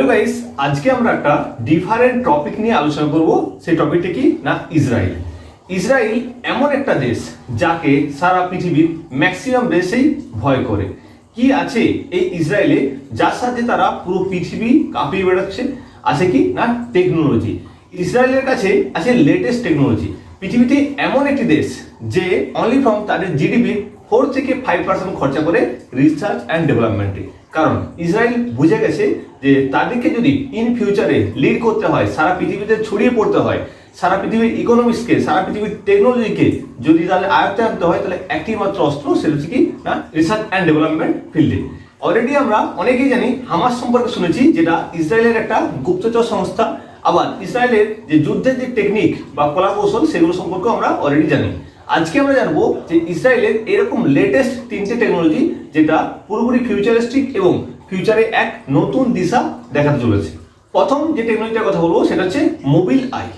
Hello guys, আজকে আমরা একটা ডিফারেন্ট টপিক নিয়ে আলোচনা করব। সেই টপিকটা কি না, ইসরায়েল। ইসরায়েল এমন একটা দেশ যাকে সারা পৃথিবীর ম্যাক্সিমাম দেশেই ভয় করে। কি আছে এই ইসরায়েলে যার সাথে তারা পুরো পৃথিবী কাঁপিয়ে বেড়াচ্ছে? আছে কি না, টেকনোলজি। ইসরায়েলের কাছে আছে লেটেস্ট টেকনোলজি। পৃথিবীতে এমন একটি দেশ যে অনলি ফ্রম তাদের জিডিপির 4 থেকে 5% খরচা করে রিসার্চ অ্যান্ড ডেভেলপমেন্টে। কারণ ইসরায়েল বুঝে গেছে যে তাদেরকে যদি ইন ফিউচারে লিড করতে হয়, সারা পৃথিবীতে ছড়িয়ে পড়তে হয়, সারা পৃথিবীর ইকোনমিক্সকে, সারা পৃথিবীর টেকনোলজিকে যদি তাহলে আয়ত্তে আনতে হয়, তাহলে একটি মাত্র অস্ত্র, সেটা হচ্ছে কি না, রিসার্চ অ্যান্ড ডেভেলপমেন্ট ফিল্ডে। অলরেডি আমরা অনেকেই জানি, হামাস সম্পর্কে শুনেছি, যেটা ইসরায়েলের একটা গুপ্তচর সংস্থা। আবার ইসরায়েলের যে যুদ্ধের যে টেকনিক বা কলাকৌশল, সেগুলো সম্পর্কে আমরা অলরেডি জানি। আজকে আমরা জানবো যে ইসরায়েলের এরকম লেটেস্ট 3টে টেকনোলজি যেটা পুরোপুরি ফিউচারিস্টিক এবং ফিউচারে এক নতুন দিশা দেখাতে চলেছে। প্রথম যে টেকনোলজিটার কথা বলবো সেটা হচ্ছে মোবিল আই।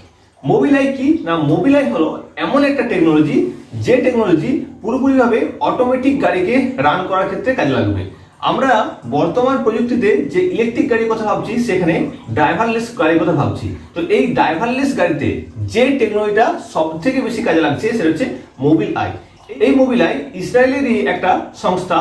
মোবিল আই কি না, মোবিল আই হলো এমন একটা টেকনোলজি যে টেকনোলজি পুরোপুরিভাবে অটোমেটিক গাড়িকে রান করার ক্ষেত্রে কাজে লাগবে। আমরা বর্তমান প্রযুক্তিতে যে ইলেকট্রিক গাড়ির কথা ভাবছি, সেখানে ড্রাইভারলেস গাড়ির কথা ভাবছি। তো এই ড্রাইভারলেস গাড়িতে যে টেকনোলজিটা সব থেকে বেশি কাজে লাগছে সেটা হচ্ছে মোবিল আই। এই মোবিল আই ইসরায়েলেরই একটা সংস্থা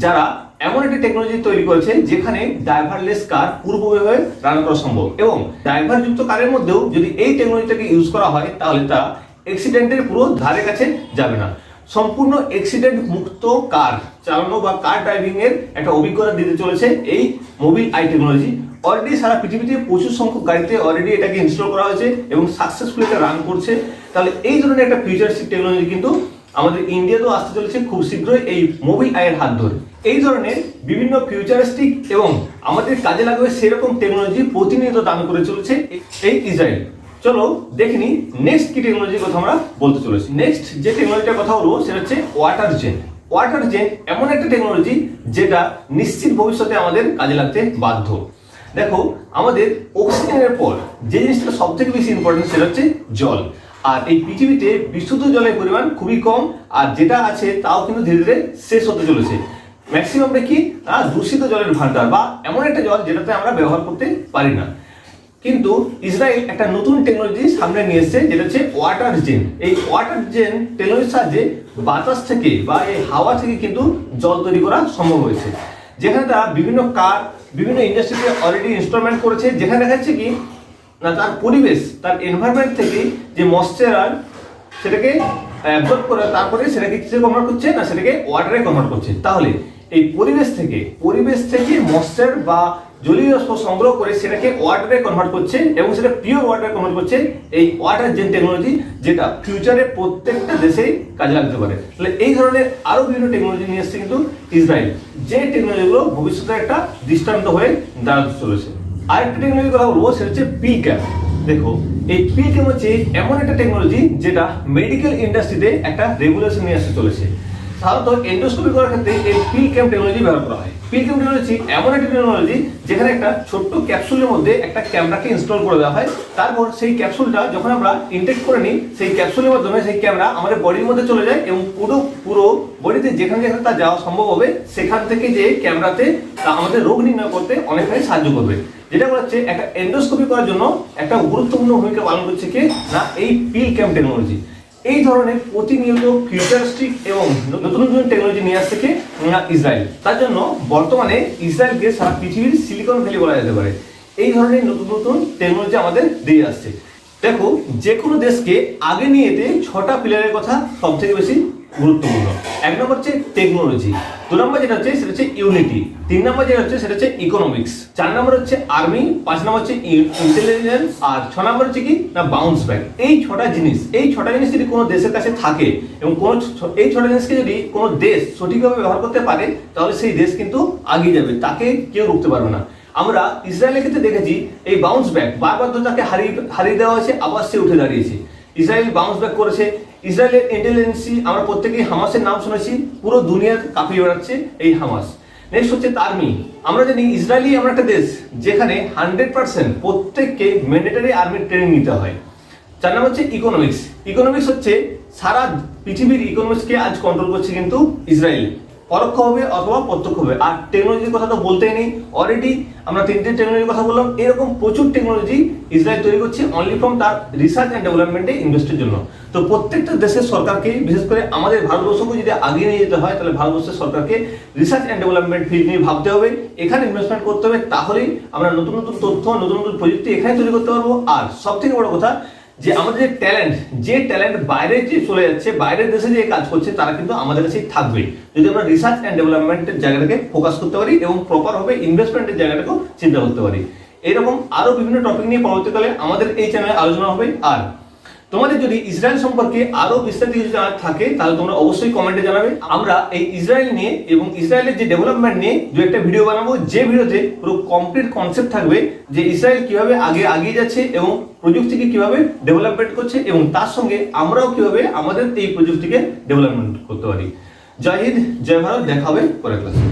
যারা এমন একটি টেকনোলজি তৈরি করেছে যেখানে ড্রাইভারলেস কার পুরোপুরিভাবে রান করা সম্ভব। এবং ড্রাইভার যুক্ত কারের মধ্যেও যদি এই টেকনোলজিটাকে ইউজ করা হয়, তাহলে তা অ্যাক্সিডেন্টের পুরো ধারে কাছে যাবে না। সম্পূর্ণ অ্যাক্সিডেন্ট মুক্ত কার চালানো বা কার ড্রাইভিং এর একটা অভিজ্ঞতা দিতে চলেছে এই মোবিল আই টেকনোলজি। অলরেডি সারা পৃথিবীতে প্রচুর সংখ্যক গাড়িতে অলরেডি এটাকে ইনস্টল করা হয়েছে এবং সাকসেসফুলি এটা রান করছে। তাহলে এই ধরনের একটা ফিউচারিস্টিক টেকনোলজি কিন্তু আমাদের ইন্ডিয়াতেও আসতে চলেছে খুব শীঘ্রই এই মোবিল আই এর হাত ধরে। এই ধরনের বিভিন্ন ফিউচারিস্টিক এবং আমাদের কাজে লাগবে সেরকম টেকনোলজি প্রতিনিয়ত দান করে চলেছে এই ইসরায়েল। চলো দেখিনি নেক্সট কি টেকনোলজির কথা আমরা বলতে চলেছি। নেক্সট যে টেকনোলজিটার কথা বলবো সেটা হচ্ছে ওয়াটার জেন। ওয়াটার জেন এমন একটা টেকনোলজি যেটা নিশ্চিত ভবিষ্যতে আমাদের কাজে লাগতে বাধ্য। দেখো, আমাদের অক্সিজেনের পর যে জিনিসটা সব থেকে বেশি ইম্পর্টেন্ট সেটা হচ্ছে জল। আর এই পৃথিবীতে বিশুদ্ধ জলের পরিমাণ খুবই কম, আর যেটা আছে তাও কিন্তু ধীরে ধীরে শেষ হতে চলেছে। ম্যাক্সিমামটা কি না, দূষিত জলের ভান্ডার বা এমন একটা জল যেটাতে আমরা ব্যবহার করতে পারি না। কিন্তু ইসরায়েল একটা নতুন টেকনোলজি সামনে নিয়ে এসেছে যেটা হচ্ছে ওয়াটার জেন। এই ওয়াটার জেন টেকনোলজির সাহায্যে বাতাস থেকে বা এই হাওয়া থেকে কিন্তু জল তৈরি করা সম্ভব হয়েছে। যেখানে তারা বিভিন্ন কার, বিভিন্ন ইন্ডাস্ট্রিতে অলরেডি ইনস্টলমেন্ট করেছে, যেখানে দেখা যাচ্ছে কি না, তার পরিবেশ, তার এনভায়রনমেন্ট থেকে যে ময়েশ্চার সেটাকে অ্যাবজর্ব করে তারপরে সেটাকে কিসে কনভার্ট করছে না, সেটাকে ওয়াটারে কনভার্ট করছে। তাহলে এই পরিবেশ থেকে ময়েশ্চার বা জলীয় বাষ্প সংগ্রহ করে সেটাকে ওয়াটারে কনভার্ট করছে এবং সেটা পিওর ওয়াটারে কনভার্ট করছে এই ওয়াটার জেন টেকনোলজি, যেটা ফিউচারে প্রত্যেকটা দেশেই কাজে লাগতে পারে। তাহলে এই ধরনের আরো বিভিন্ন টেকনোলজি নিয়ে এসছে কিন্তু ইসরায়েল, যে টেকনোলজিগুলো ভবিষ্যতে একটা দৃষ্টান্ত হয়ে দাঁড়াতে চলেছে। আরেকটা টেকনোলজির কথা বলবো সেটা হচ্ছে পিল ক্যাপ। দেখো, এই পিল ক্যাপ হচ্ছে এমন একটা টেকনোলজি যেটা মেডিকেল ইন্ডাস্ট্রিতে একটা রেগুলেশন নিয়ে আসতে চলেছে। সাধারণত এন্ডোস্কোপি করার ক্ষেত্রে এই পিল ক্যাপ টেকনোলজি ব্যবহার করা হয়। পিল ক্যাপ টেকনোলজি এমন একটা টেকনোলজি যেখানে একটা ছোট্ট ক্যাপসুলের মধ্যে একটা ক্যামেরাকে ইনস্টল করে দেওয়া হয়। তারপর সেই ক্যাপসুলটা যখন আমরা ইনটেক করে নিই, সেই ক্যাপসুলের মাধ্যমে সেই ক্যামেরা আমাদের বডির মধ্যে চলে যায় এবং পুরো বডিতে যেখানে যেখানে তা যাওয়া সম্ভব হবে, সেখান থেকে যে ক্যামেরাতে তা আমাদের রোগ নির্ণয় করতে অনেকটাই সাহায্য করবে। যেটা হচ্ছে একটা এন্ডোস্কোপি করার জন্য একটা গুরুত্বপূর্ণ ভূমিকা পালন করছে কি না, এই পিল ক্যাপ টেকনোলজি। এই ধরনের প্রতিনিয়ত ফিউচারিস্টিক এবং নতুন নতুন টেকনোলজি নিয়ে আসছে কি ইসরায়েল। তার জন্য বর্তমানে ইসরায়েলকে সারা পৃথিবীর সিলিকন ভ্যালি বলা যেতে পারে। এই ধরনের নতুন নতুন টেকনোলজি আমাদের দিয়ে আসছে। দেখো, যে কোনো দেশকে আগে নিয়ে যেতে 6টা পিলারের কথা সব থেকে বেশি গুরুত্বপূর্ণ। 1 নম্বর হচ্ছে টেকনোলজি, 2 নম্বর যেটা হচ্ছে সেটা হচ্ছে ইউনিটি, 3 নম্বর যেটা হচ্ছে সেটা হচ্ছে ইকোনমিক্স, 4 নম্বর হচ্ছে আর্মি, 5 নম্বর হচ্ছে ইন্টেলিজেন্স, আর 6 নম্বর হচ্ছে কি না বাউন্স ব্যাক। এই 6টা জিনিস যদি কোনো দেশের কাছে থাকে এবং এই 6টা জিনিসকে যদি কোনো দেশ সঠিকভাবে ব্যবহার করতে পারে, তাহলে সেই দেশ কিন্তু আগিয়ে যাবে, তাকে কেউ রুখতে পারবে না। আমরা ইসরায়েলের ক্ষেত্রে দেখেছি এই বাউন্স ব্যাক, বারবার তো তাকে হারিয়ে দেওয়া হয়েছে, আবার সে উঠে দাঁড়িয়েছে। ইসরায়েল বাউন্স ব্যাক করেছে। ইসরায়েলের ইন্টেলিজেন্সি আমরা প্রত্যেকেই হামাসের নাম শুনেছি, পুরো দুনিয়া কাঁপিয়ে বেড়াচ্ছে এই হামাস। নেক্সট হচ্ছে আর্মি। আমরা জানি ইসরায়েলই এমন একটা দেশ যেখানে 100% প্রত্যেককে ম্যান্ডেটরি আর্মি ট্রেনিং নিতে হয়। 4 নম্বর হচ্ছে ইকোনমিক্স। ইকোনমিক্স হচ্ছে সারা পৃথিবীর ইকোনমিক্সকে আজ কন্ট্রোল করছে কিন্তু ইসরায়েল। পরোক্ষভাবে অথবা প্রত্যক্ষভাবে। আর টেকনোলজির কথা তো বলতেই নেই, অলরেডি আমরা 3টে টেকনোলজির কথা বললাম, এরকম প্রচুর টেকনোলজি ইসরায়েল তৈরি করছে অনলি ফ্রম তার রিসার্চ অ্যান্ড ডেভেলপমেন্টে ইনভেস্টের জন্য। তো প্রত্যেকটা দেশের সরকারকে, বিশেষ করে আমাদের ভারতবর্ষকে যদি আগিয়ে নিয়ে যেতে হয়, তাহলে ভারতবর্ষের সরকারকে রিসার্চ অ্যান্ড ডেভেলপমেন্ট ফিল্ড নিয়ে ভাবতে হবে, এখানে ইনভেস্টমেন্ট করতে হবে, তাহলেই আমরা নতুন নতুন তথ্য, নতুন নতুন প্রযুক্তি এখানে তৈরি করতে পারবো। আর সব থেকে বড় কথা, যে আমাদের যে ট্যালেন্ট বাইরে যে চলে যাচ্ছে, বাইরের দেশে যে কাজ করছে, তারা কিন্তু আমাদের কাছেই থাকবে যদি আমরা রিসার্চ অ্যান্ড ডেভেলপমেন্টের জায়গাটাকে ফোকাস করতে পারি এবং প্রপারভাবে ইনভেস্টমেন্টের জায়গাটাকেও চিন্তা করতে পারি। এরকম আরো বিভিন্ন টপিক নিয়ে পরবর্তীকালে আমাদের এই চ্যানেলে আলোচনা হবে। আর তোমাদের যদি ইসরায়েল সম্পর্কে আরো বিস্তারিত কিছু জানার থাকে, তাহলে তোমরা অবশ্যই কমেন্টে জানাবে। আমরা এই ইসরায়েল নিয়ে এবং ইসরায়েলের যে ডেভেলপমেন্ট নিয়ে দু একটা ভিডিও বানাবো, যে ভিডিওতে পুরো কমপ্লিট কনসেপ্ট থাকবে যে ইসরায়েল কিভাবে আগিয়ে যাচ্ছে এবং প্রযুক্তিকে কিভাবে ডেভেলপমেন্ট করছে, এবং তার সঙ্গে আমরাও কিভাবে আমাদের এই প্রযুক্তিকে ডেভেলপমেন্ট করতে পারি। জয় হিন্দ, জয় ভারত, দেখা হবে পরের ক্লাসে।